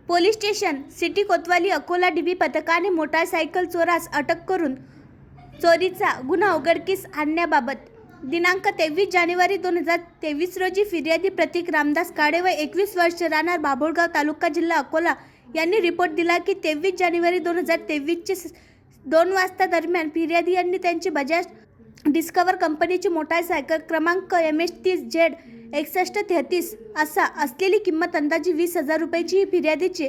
Police station city कोतवाली Akola dB पथकाने motorcycle चोरास अटक करून चोरीचा गुन्हा उघडकीस आणण्याबाबत दिनांक 23 जानेवारी 2023 रोजी फिर्यादी प्रतीक रामदास काळे वय 21 वर्ष राहणार बाभुळगाव तालुका जिल्हा अकोला यांनी रिपोर्ट दिला की 23 जानेवारी 2023 चे 2 वाजता दरम्यान फिर्यादी यांनी त्यांची बजाज डिस्कवर कंपनीची मोटारसायकल क्रमांक MH30Z 6133 असा असलेली किंमत अंदाजे 20,000 रुपयाची ही फिर्यादीची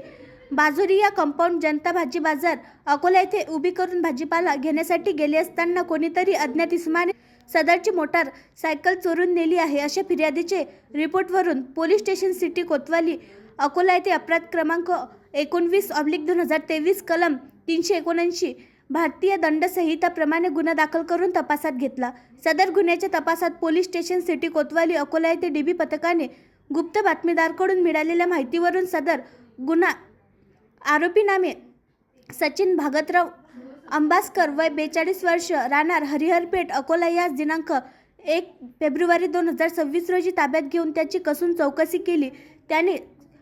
बाजोरिया कंपाऊंड जनता भाजी बाजार अकोला येथे उभी करून भाजीपाला घेण्यासाठी गेले असताना कोणीतरी अज्ञात इसमाने सदरची मोटार सायकल चोरून नेली आहे अशा फिर्यादीचे रिपोर्टवरून पोलीस स्टेशन सिटी कोतवाली अकोला येथे अपराध क्रमांक 19/2023 कलम 379 भारतीय दंड संहिताप्रमाणे गुन्हा दाखल करून तपासात घेतला। सदर गुन्ह्याच्या तपासात पोलीस स्टेशन सिटी कोतवाली अकोला येथे डीबी पथकाने गुप्त बातमीदाराकडून मिळालेल्या माहितीवरून सदर गुन्हा आरोपी नामे सचिन भागतराव अंबासकर वय 42 वर्ष राहणार हरिहरपेठ अकोला यास दिनांक 1 फेब्रुवारी 2026 रोजी ताब्यात घेऊन त्याची कसून चौकशी केली। त्याने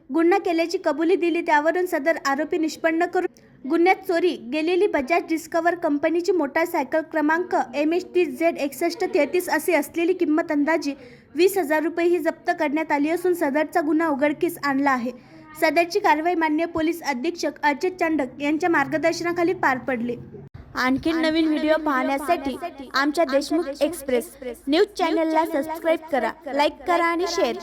गुन्हा केल्याची कबुली दिली। त्यावरून सदर आरोपी निष्पन्न करून गुन्ह्यात चोरी गेलेली बजाज डिस्कवर कंपनीची मोटारसायकल क्रमांक MH30Z 6133 असे असलेली किंमत अंदाजे 20,000 रुपये ही जप्त करण्यात आली असून सदरचा गुन्हा उघडकीस आणला आहे। सदरची कारवाई माननीय पोलीस अधीक्षक अजय चांडक यांच्या मार्गदर्शनाखाली पार पडली। आणखी नवीन व्हिडिओ पाहण्यासाठी आमच्या देशमुख एक्सप्रेस न्यूज चॅनलला सबस्क्राइब करा, लाईक करा आणि शेअर करा।